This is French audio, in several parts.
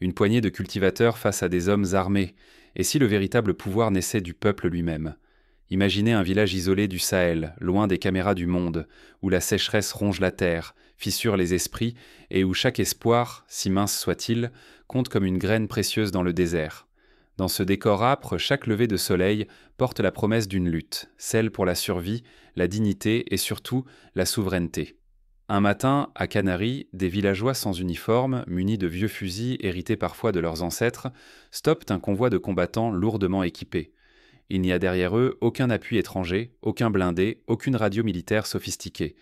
Une poignée de cultivateurs face à des hommes armés, et si le véritable pouvoir naissait du peuple lui-même? Imaginez un village isolé du Sahel, loin des caméras du monde, où la sécheresse ronge la terre, fissure les esprits, et où chaque espoir, si mince soit-il, compte comme une graine précieuse dans le désert. Dans ce décor âpre, chaque lever de soleil porte la promesse d'une lutte, celle pour la survie, la dignité et surtout la souveraineté. Un matin, à Canaries, des villageois sans uniforme, munis de vieux fusils hérités parfois de leurs ancêtres, stoppent un convoi de combattants lourdement équipés. Il n'y a derrière eux aucun appui étranger, aucun blindé, aucune radio militaire sophistiquée.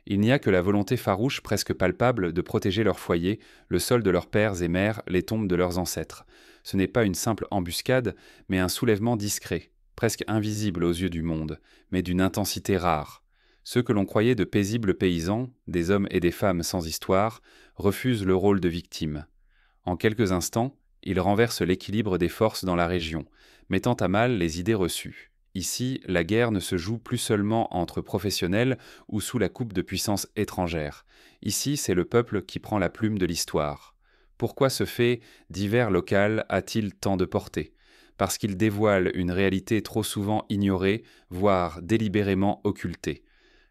Il n'y a que la volonté farouche, presque palpable, de protéger leur foyer, le sol de leurs pères et mères, les tombes de leurs ancêtres. Ce n'est pas une simple embuscade, mais un soulèvement discret, presque invisible aux yeux du monde, mais d'une intensité rare. Ceux que l'on croyait de paisibles paysans, des hommes et des femmes sans histoire, refusent le rôle de victime. En quelques instants, ils renversent l'équilibre des forces dans la région, mettant à mal les idées reçues. Ici, la guerre ne se joue plus seulement entre professionnels ou sous la coupe de puissances étrangères. Ici, c'est le peuple qui prend la plume de l'histoire. Pourquoi ce fait divers local a-t-il tant de portée? Parce qu'il dévoile une réalité trop souvent ignorée, voire délibérément occultée.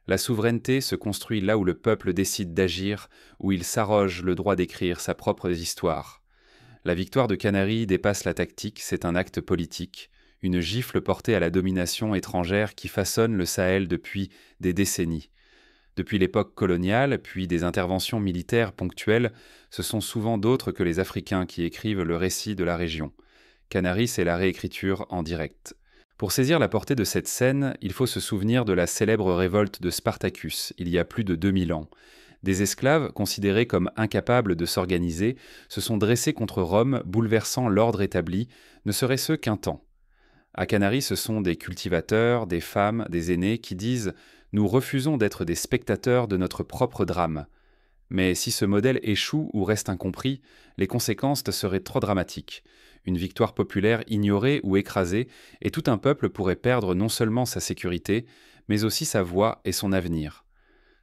La souveraineté se construit là où le peuple décide d'agir, où il s'arroge le droit d'écrire sa propre histoire. La victoire de Canaries dépasse la tactique, c'est un acte politique, une gifle portée à la domination étrangère qui façonne le Sahel depuis des décennies. Depuis l'époque coloniale, puis des interventions militaires ponctuelles, ce sont souvent d'autres que les Africains qui écrivent le récit de la région. Canaries, c'est la réécriture en direct. Pour saisir la portée de cette scène, il faut se souvenir de la célèbre révolte de Spartacus, il y a plus de 2000 ans. Des esclaves, considérés comme incapables de s'organiser, se sont dressés contre Rome, bouleversant l'ordre établi, ne serait-ce qu'un temps. À Canaries, ce sont des cultivateurs, des femmes, des aînés qui disent « Nous refusons d'être des spectateurs de notre propre drame ». Mais si ce modèle échoue ou reste incompris, les conséquences seraient trop dramatiques. Une victoire populaire ignorée ou écrasée, et tout un peuple pourrait perdre non seulement sa sécurité, mais aussi sa voix et son avenir.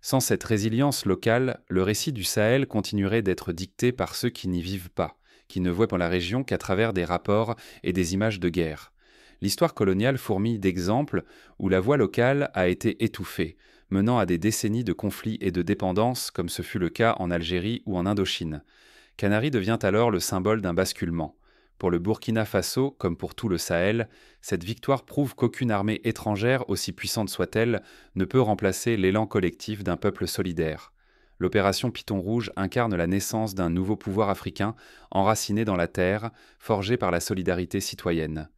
Sans cette résilience locale, le récit du Sahel continuerait d'être dicté par ceux qui n'y vivent pas, qui ne voient pour la région qu'à travers des rapports et des images de guerre. L'histoire coloniale fourmille d'exemples où la voix locale a été étouffée, menant à des décennies de conflits et de dépendance, comme ce fut le cas en Algérie ou en Indochine. Canaries devient alors le symbole d'un basculement. Pour le Burkina Faso, comme pour tout le Sahel, cette victoire prouve qu'aucune armée étrangère, aussi puissante soit-elle, ne peut remplacer l'élan collectif d'un peuple solidaire. L'opération Python Rouge incarne la naissance d'un nouveau pouvoir africain, enraciné dans la terre, forgé par la solidarité citoyenne.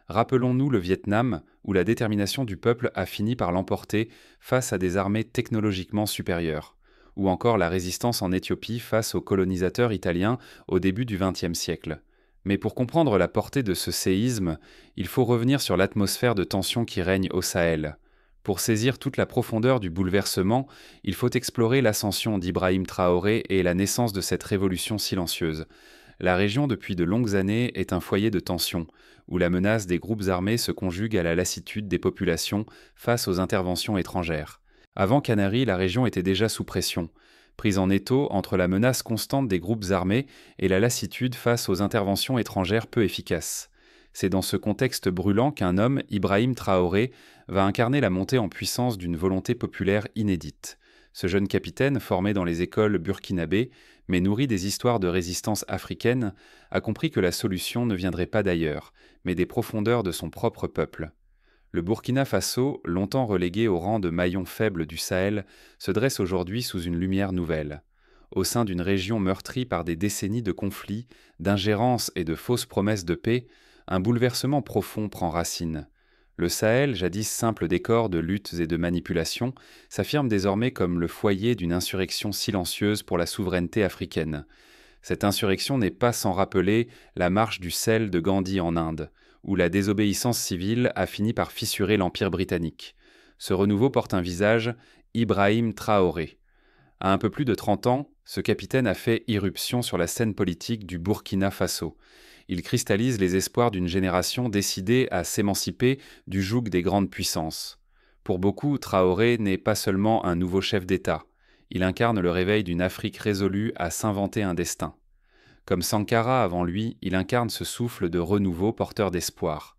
Rappelons-nous le Vietnam, où la détermination du peuple a fini par l'emporter face à des armées technologiquement supérieures, ou encore la résistance en Éthiopie face aux colonisateurs italiens au début du XXe siècle. Mais pour comprendre la portée de ce séisme, il faut revenir sur l'atmosphère de tension qui règne au Sahel. Pour saisir toute la profondeur du bouleversement, il faut explorer l'ascension d'Ibrahim Traoré et la naissance de cette révolution silencieuse. La région, depuis de longues années, est un foyer de tension, où la menace des groupes armés se conjugue à la lassitude des populations face aux interventions étrangères. Avant Canaries, la région était déjà sous pression, prise en étau entre la menace constante des groupes armés et la lassitude face aux interventions étrangères peu efficaces. C'est dans ce contexte brûlant qu'un homme, Ibrahim Traoré, va incarner la montée en puissance d'une volonté populaire inédite. Ce jeune capitaine, formé dans les écoles burkinabées, mais nourri des histoires de résistance africaine, a compris que la solution ne viendrait pas d'ailleurs, mais des profondeurs de son propre peuple. Le Burkina Faso, longtemps relégué au rang de maillon faible du Sahel, se dresse aujourd'hui sous une lumière nouvelle. Au sein d'une région meurtrie par des décennies de conflits, d'ingérences et de fausses promesses de paix, un bouleversement profond prend racine. Le Sahel, jadis simple décor de luttes et de manipulations, s'affirme désormais comme le foyer d'une insurrection silencieuse pour la souveraineté africaine. Cette insurrection n'est pas sans rappeler la marche du sel de Gandhi en Inde, où la désobéissance civile a fini par fissurer l'Empire britannique. Ce renouveau porte un visage, Ibrahim Traoré. À un peu plus de 30 ans, ce capitaine a fait irruption sur la scène politique du Burkina Faso. Il cristallise les espoirs d'une génération décidée à s'émanciper du joug des grandes puissances. Pour beaucoup, Traoré n'est pas seulement un nouveau chef d'État. Il incarne le réveil d'une Afrique résolue à s'inventer un destin. Comme Sankara avant lui, il incarne ce souffle de renouveau porteur d'espoir.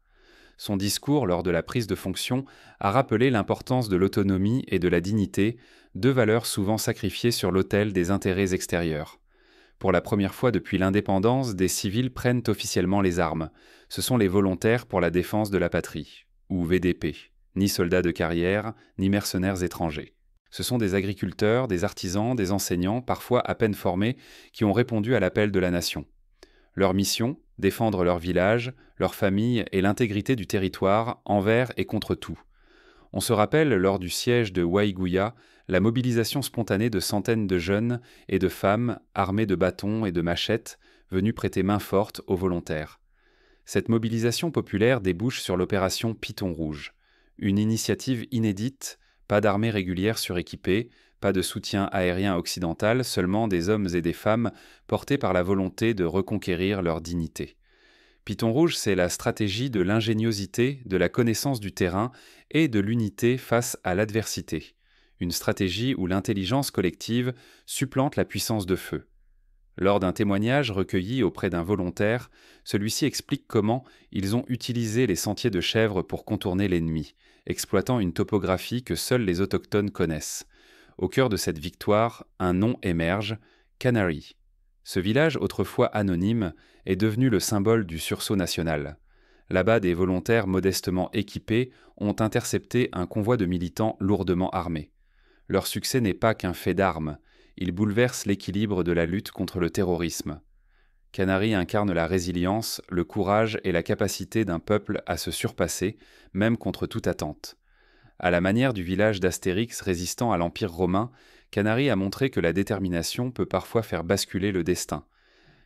Son discours, lors de la prise de fonction, a rappelé l'importance de l'autonomie et de la dignité, deux valeurs souvent sacrifiées sur l'autel des intérêts extérieurs. Pour la première fois depuis l'indépendance, des civils prennent officiellement les armes. Ce sont les volontaires pour la défense de la patrie, ou VDP, ni soldats de carrière, ni mercenaires étrangers. Ce sont des agriculteurs, des artisans, des enseignants, parfois à peine formés, qui ont répondu à l'appel de la nation. Leur mission, défendre leur village, leur famille et l'intégrité du territoire envers et contre tout. On se rappelle, lors du siège de Waiguya, la mobilisation spontanée de centaines de jeunes et de femmes armés de bâtons et de machettes venus prêter main forte aux volontaires. Cette mobilisation populaire débouche sur l'opération Python Rouge, une initiative inédite, pas d'armée régulière suréquipée, pas de soutien aérien occidental, seulement des hommes et des femmes portés par la volonté de reconquérir leur dignité. Python Rouge, c'est la stratégie de l'ingéniosité, de la connaissance du terrain et de l'unité face à l'adversité. Une stratégie où l'intelligence collective supplante la puissance de feu. Lors d'un témoignage recueilli auprès d'un volontaire, celui-ci explique comment ils ont utilisé les sentiers de chèvre pour contourner l'ennemi, exploitant une topographie que seuls les autochtones connaissent. Au cœur de cette victoire, un nom émerge, Canary. Ce village, autrefois anonyme, est devenu le symbole du sursaut national. Là-bas, des volontaires modestement équipés ont intercepté un convoi de militants lourdement armés. Leur succès n'est pas qu'un fait d'armes, il bouleverse l'équilibre de la lutte contre le terrorisme. Canary incarne la résilience, le courage et la capacité d'un peuple à se surpasser, même contre toute attente. À la manière du village d'Astérix résistant à l'Empire romain, Canary a montré que la détermination peut parfois faire basculer le destin.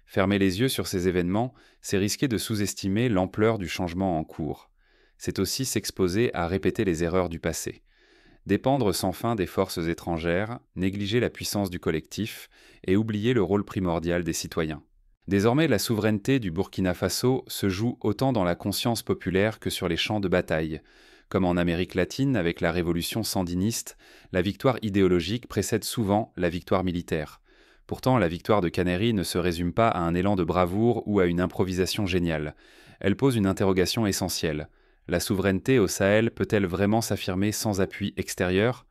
Fermer les yeux sur ces événements, c'est risquer de sous-estimer l'ampleur du changement en cours. C'est aussi s'exposer à répéter les erreurs du passé. Dépendre sans fin des forces étrangères, négliger la puissance du collectif et oublier le rôle primordial des citoyens. Désormais, la souveraineté du Burkina Faso se joue autant dans la conscience populaire que sur les champs de bataille. Comme en Amérique latine avec la révolution sandiniste, la victoire idéologique précède souvent la victoire militaire. Pourtant, la victoire de Canary ne se résume pas à un élan de bravoure ou à une improvisation géniale. Elle pose une interrogation essentielle. La souveraineté au Sahel peut-elle vraiment s'affirmer sans appui extérieur ?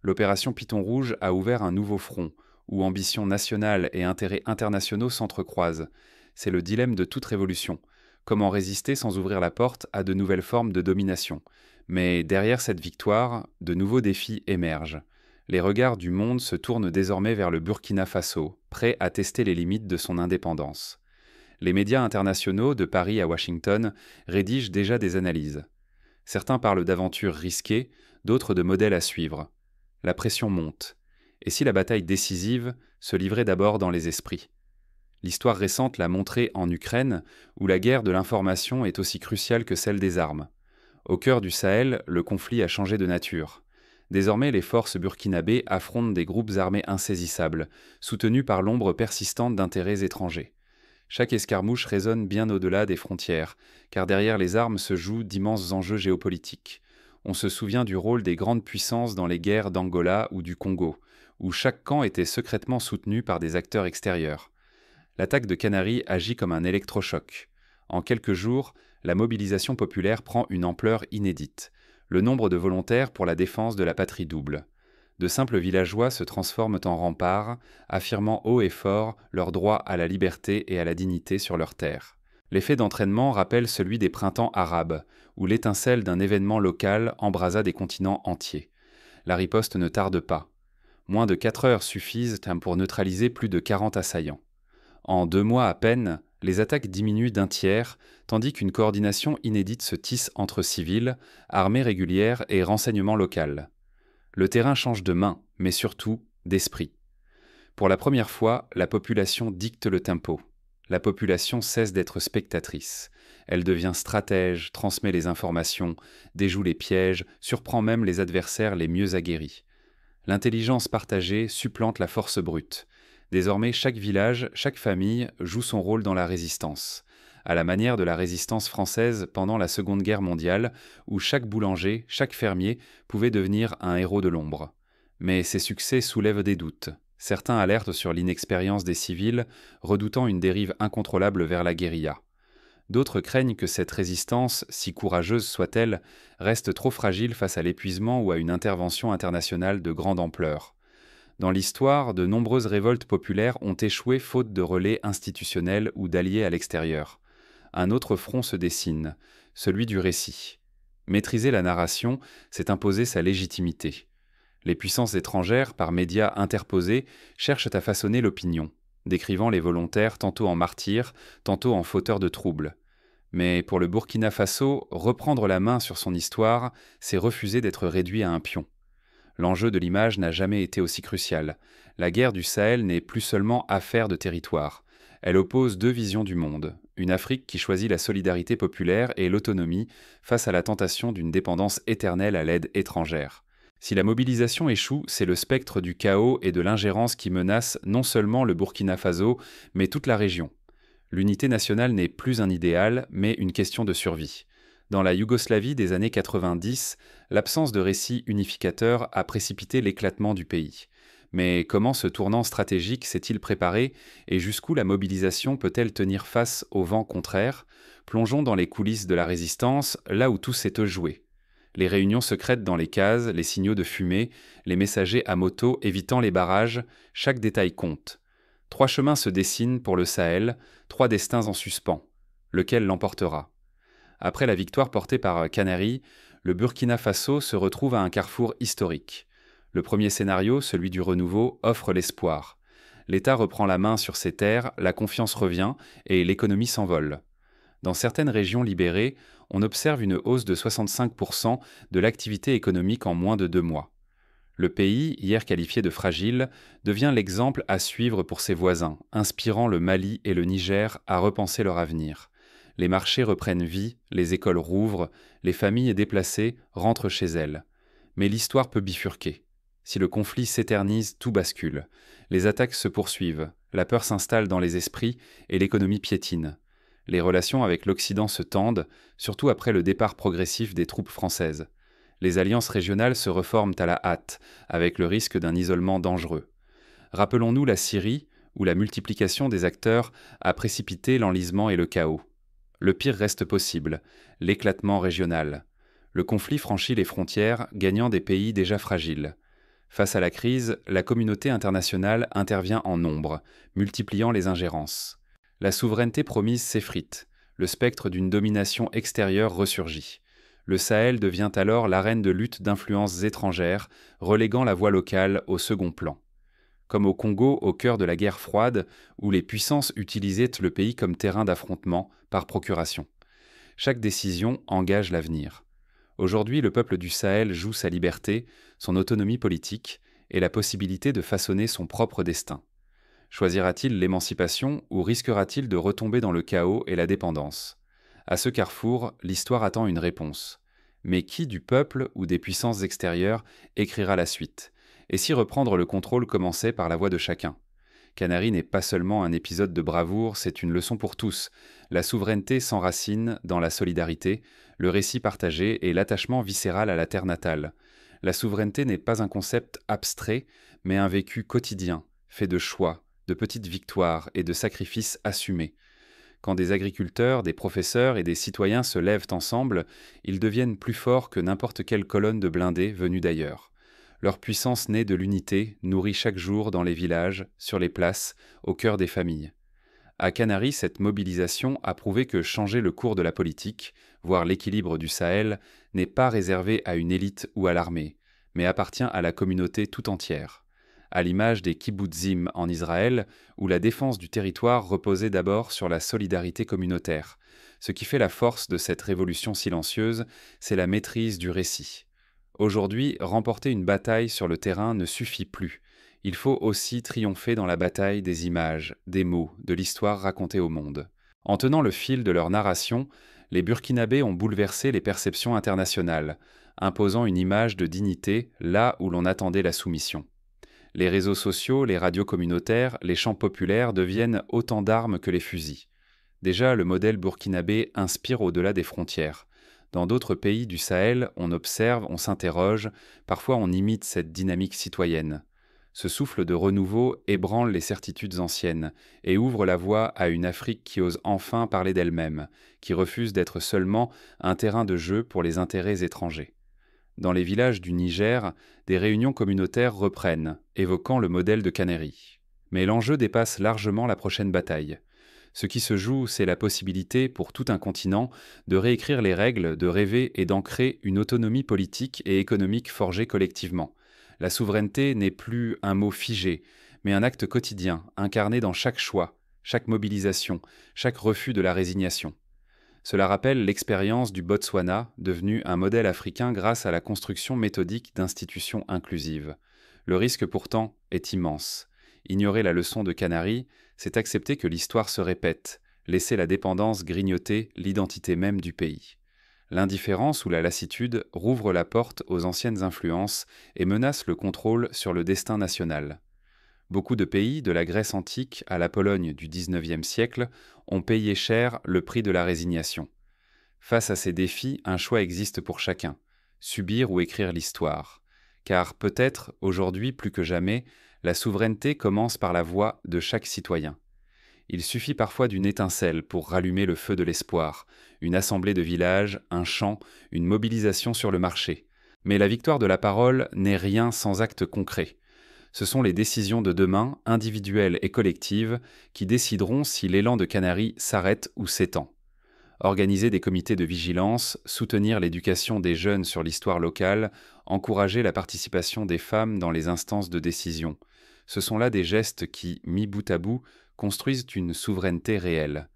L'opération Python Rouge a ouvert un nouveau front, où ambition nationale et intérêts internationaux s'entrecroisent. C'est le dilemme de toute révolution. Comment résister sans ouvrir la porte à de nouvelles formes de domination ? Mais derrière cette victoire, de nouveaux défis émergent. Les regards du monde se tournent désormais vers le Burkina Faso, prêt à tester les limites de son indépendance. Les médias internationaux, de Paris à Washington, rédigent déjà des analyses. Certains parlent d'aventures risquées, d'autres de modèles à suivre. La pression monte. Et si la bataille décisive se livrait d'abord dans les esprits ? L'histoire récente l'a montré en Ukraine, où la guerre de l'information est aussi cruciale que celle des armes. Au cœur du Sahel, le conflit a changé de nature. Désormais, les forces burkinabées affrontent des groupes armés insaisissables, soutenus par l'ombre persistante d'intérêts étrangers. Chaque escarmouche résonne bien au-delà des frontières, car derrière les armes se jouent d'immenses enjeux géopolitiques. On se souvient du rôle des grandes puissances dans les guerres d'Angola ou du Congo, où chaque camp était secrètement soutenu par des acteurs extérieurs. L'attaque de Canary agit comme un électrochoc. En quelques jours, la mobilisation populaire prend une ampleur inédite. Le nombre de volontaires pour la défense de la patrie double. De simples villageois se transforment en remparts, affirmant haut et fort leur droit à la liberté et à la dignité sur leur terre. L'effet d'entraînement rappelle celui des printemps arabes, où l'étincelle d'un événement local embrasa des continents entiers. La riposte ne tarde pas. Moins de 4 heures suffisent pour neutraliser plus de 40 assaillants. En 2 mois à peine, les attaques diminuent d'un tiers, tandis qu'une coordination inédite se tisse entre civils, armées régulières et renseignements locaux. Le terrain change de main, mais surtout d'esprit. Pour la première fois, la population dicte le tempo. La population cesse d'être spectatrice. Elle devient stratège, transmet les informations, déjoue les pièges, surprend même les adversaires les mieux aguerris. L'intelligence partagée supplante la force brute. Désormais, chaque village, chaque famille joue son rôle dans la résistance, à la manière de la résistance française pendant la Seconde Guerre mondiale, où chaque boulanger, chaque fermier pouvait devenir un héros de l'ombre. Mais ces succès soulèvent des doutes. Certains alertent sur l'inexpérience des civils, redoutant une dérive incontrôlable vers la guérilla. D'autres craignent que cette résistance, si courageuse soit-elle, reste trop fragile face à l'épuisement ou à une intervention internationale de grande ampleur. Dans l'histoire, de nombreuses révoltes populaires ont échoué faute de relais institutionnels ou d'alliés à l'extérieur. Un autre front se dessine, celui du récit. Maîtriser la narration, c'est imposer sa légitimité. Les puissances étrangères, par médias interposés, cherchent à façonner l'opinion, décrivant les volontaires tantôt en martyrs, tantôt en fauteurs de troubles. Mais pour le Burkina Faso, reprendre la main sur son histoire, c'est refuser d'être réduit à un pion. L'enjeu de l'image n'a jamais été aussi crucial. La guerre du Sahel n'est plus seulement affaire de territoire. Elle oppose deux visions du monde, une Afrique qui choisit la solidarité populaire et l'autonomie face à la tentation d'une dépendance éternelle à l'aide étrangère. Si la mobilisation échoue, c'est le spectre du chaos et de l'ingérence qui menace non seulement le Burkina Faso, mais toute la région. L'unité nationale n'est plus un idéal, mais une question de survie. Dans la Yougoslavie des années 90, l'absence de récit unificateur a précipité l'éclatement du pays. Mais comment ce tournant stratégique s'est-il préparé et jusqu'où la mobilisation peut-elle tenir face au vent contraire? Plongeons dans les coulisses de la résistance, là où tout s'est joué. Les réunions secrètes dans les cases, les signaux de fumée, les messagers à moto évitant les barrages, chaque détail compte. 3 chemins se dessinent pour le Sahel, 3 destins en suspens. Lequel l'emportera? Après la victoire portée par Canary, le Burkina Faso se retrouve à un carrefour historique. Le premier scénario, celui du renouveau, offre l'espoir. L'État reprend la main sur ses terres, la confiance revient et l'économie s'envole. Dans certaines régions libérées, on observe une hausse de 65% de l'activité économique en moins de 2 mois. Le pays, hier qualifié de fragile, devient l'exemple à suivre pour ses voisins, inspirant le Mali et le Niger à repenser leur avenir. Les marchés reprennent vie, les écoles rouvrent, les familles déplacées rentrent chez elles. Mais l'histoire peut bifurquer. Si le conflit s'éternise, tout bascule. Les attaques se poursuivent, la peur s'installe dans les esprits et l'économie piétine. Les relations avec l'Occident se tendent, surtout après le départ progressif des troupes françaises. Les alliances régionales se reforment à la hâte, avec le risque d'un isolement dangereux. Rappelons-nous la Syrie, où la multiplication des acteurs a précipité l'enlisement et le chaos. Le pire reste possible, l'éclatement régional. Le conflit franchit les frontières, gagnant des pays déjà fragiles. Face à la crise, la communauté internationale intervient en nombre, multipliant les ingérences. La souveraineté promise s'effrite, le spectre d'une domination extérieure ressurgit. Le Sahel devient alors l'arène de lutte d'influences étrangères, reléguant la voie locale au second plan. Comme au Congo, au cœur de la guerre froide, où les puissances utilisaient le pays comme terrain d'affrontement par procuration. Chaque décision engage l'avenir. Aujourd'hui, le peuple du Sahel joue sa liberté, son autonomie politique et la possibilité de façonner son propre destin. Choisira-t-il l'émancipation ou risquera-t-il de retomber dans le chaos et la dépendance? À ce carrefour, l'histoire attend une réponse. Mais qui du peuple ou des puissances extérieures écrira la suite? Et si reprendre le contrôle commençait par la voix de chacun? Canary n'est pas seulement un épisode de bravoure, c'est une leçon pour tous. La souveraineté s'enracine dans la solidarité, le récit partagé et l'attachement viscéral à la terre natale. La souveraineté n'est pas un concept abstrait, mais un vécu quotidien, fait de choix, de petites victoires et de sacrifices assumés. Quand des agriculteurs, des professeurs et des citoyens se lèvent ensemble, ils deviennent plus forts que n'importe quelle colonne de blindés venue d'ailleurs. Leur puissance née de l'unité nourrit chaque jour dans les villages, sur les places, au cœur des familles. À Canary, cette mobilisation a prouvé que changer le cours de la politique, voire l'équilibre du Sahel, n'est pas réservé à une élite ou à l'armée, mais appartient à la communauté tout entière. À l'image des kibbutzim en Israël, où la défense du territoire reposait d'abord sur la solidarité communautaire. Ce qui fait la force de cette révolution silencieuse, c'est la maîtrise du récit. Aujourd'hui, remporter une bataille sur le terrain ne suffit plus. Il faut aussi triompher dans la bataille des images, des mots, de l'histoire racontée au monde. En tenant le fil de leur narration, les Burkinabés ont bouleversé les perceptions internationales, imposant une image de dignité là où l'on attendait la soumission. Les réseaux sociaux, les radios communautaires, les chants populaires deviennent autant d'armes que les fusils. Déjà, le modèle burkinabé inspire au-delà des frontières. Dans d'autres pays du Sahel, on observe, on s'interroge, parfois on imite cette dynamique citoyenne. Ce souffle de renouveau ébranle les certitudes anciennes et ouvre la voie à une Afrique qui ose enfin parler d'elle-même, qui refuse d'être seulement un terrain de jeu pour les intérêts étrangers. Dans les villages du Niger, des réunions communautaires reprennent, évoquant le modèle de Canary. Mais l'enjeu dépasse largement la prochaine bataille. Ce qui se joue, c'est la possibilité, pour tout un continent, de réécrire les règles, de rêver et d'ancrer une autonomie politique et économique forgée collectivement. La souveraineté n'est plus un mot figé, mais un acte quotidien, incarné dans chaque choix, chaque mobilisation, chaque refus de la résignation. Cela rappelle l'expérience du Botswana, devenu un modèle africain grâce à la construction méthodique d'institutions inclusives. Le risque pourtant est immense. Ignorer la leçon de Canary, c'est accepter que l'histoire se répète, laisser la dépendance grignoter l'identité même du pays. L'indifférence ou la lassitude rouvre la porte aux anciennes influences et menace le contrôle sur le destin national. Beaucoup de pays, de la Grèce antique à la Pologne du XIXe siècle, ont payé cher le prix de la résignation. Face à ces défis, un choix existe pour chacun, subir ou écrire l'histoire. Car peut-être, aujourd'hui plus que jamais, la souveraineté commence par la voix de chaque citoyen. Il suffit parfois d'une étincelle pour rallumer le feu de l'espoir, une assemblée de village, un chant, une mobilisation sur le marché. Mais la victoire de la parole n'est rien sans actes concrets. Ce sont les décisions de demain, individuelles et collectives, qui décideront si l'élan de Canary s'arrête ou s'étend. Organiser des comités de vigilance, soutenir l'éducation des jeunes sur l'histoire locale, encourager la participation des femmes dans les instances de décision. Ce sont là des gestes qui, mis bout à bout, construisent une souveraineté réelle.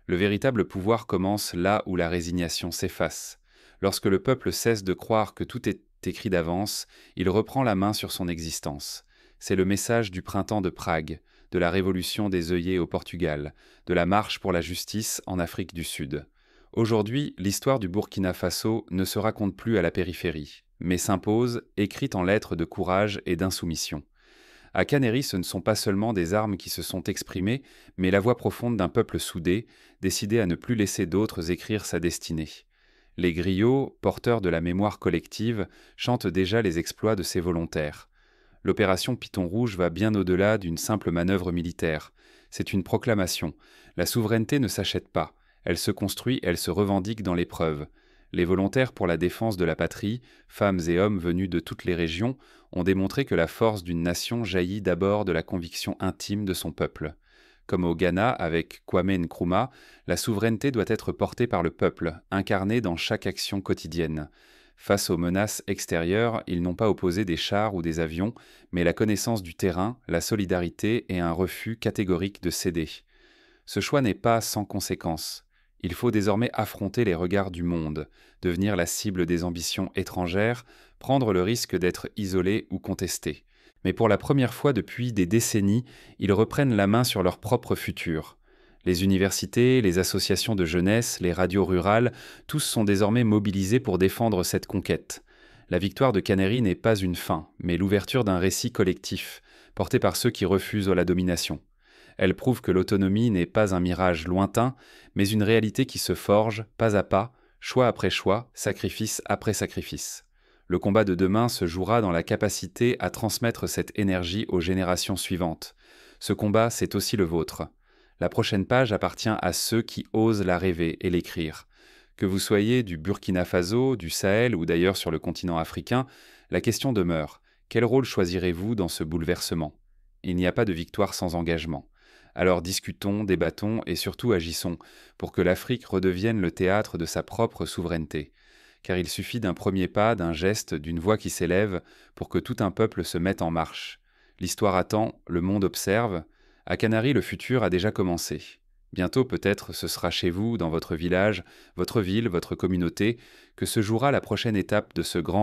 Le véritable pouvoir commence là où la résignation s'efface. Lorsque le peuple cesse de croire que tout est écrit d'avance, il reprend la main sur son existence. C'est le message du printemps de Prague, de la révolution des œillets au Portugal, de la marche pour la justice en Afrique du Sud. Aujourd'hui, l'histoire du Burkina Faso ne se raconte plus à la périphérie, mais s'impose, écrite en lettres de courage et d'insoumission. À Canary, ce ne sont pas seulement des armes qui se sont exprimées, mais la voix profonde d'un peuple soudé, décidé à ne plus laisser d'autres écrire sa destinée. Les griots, porteurs de la mémoire collective, chantent déjà les exploits de ces volontaires. L'opération Python Rouge va bien au-delà d'une simple manœuvre militaire. C'est une proclamation. La souveraineté ne s'achète pas. Elle se construit, elle se revendique dans l'épreuve. Les volontaires pour la défense de la patrie, femmes et hommes venus de toutes les régions, ont démontré que la force d'une nation jaillit d'abord de la conviction intime de son peuple. Comme au Ghana avec Kwame Nkrumah, la souveraineté doit être portée par le peuple, incarnée dans chaque action quotidienne. Face aux menaces extérieures, ils n'ont pas opposé des chars ou des avions, mais la connaissance du terrain, la solidarité et un refus catégorique de céder. Ce choix n'est pas sans conséquences. Il faut désormais affronter les regards du monde, devenir la cible des ambitions étrangères, prendre le risque d'être isolé ou contesté. Mais pour la première fois depuis des décennies, ils reprennent la main sur leur propre futur. Les universités, les associations de jeunesse, les radios rurales, tous sont désormais mobilisés pour défendre cette conquête. La victoire de Canary n'est pas une fin, mais l'ouverture d'un récit collectif, porté par ceux qui refusent la domination. Elle prouve que l'autonomie n'est pas un mirage lointain, mais une réalité qui se forge, pas à pas, choix après choix, sacrifice après sacrifice. Le combat de demain se jouera dans la capacité à transmettre cette énergie aux générations suivantes. Ce combat, c'est aussi le vôtre. La prochaine page appartient à ceux qui osent la rêver et l'écrire. Que vous soyez du Burkina Faso, du Sahel ou d'ailleurs sur le continent africain, la question demeure. Quel rôle choisirez-vous dans ce bouleversement ? Il n'y a pas de victoire sans engagement. Alors discutons, débattons et surtout agissons pour que l'Afrique redevienne le théâtre de sa propre souveraineté. Car il suffit d'un premier pas, d'un geste, d'une voix qui s'élève pour que tout un peuple se mette en marche. L'histoire attend, le monde observe. À Canary, le futur a déjà commencé. Bientôt, peut-être, ce sera chez vous, dans votre village, votre ville, votre communauté, que se jouera la prochaine étape de ce grand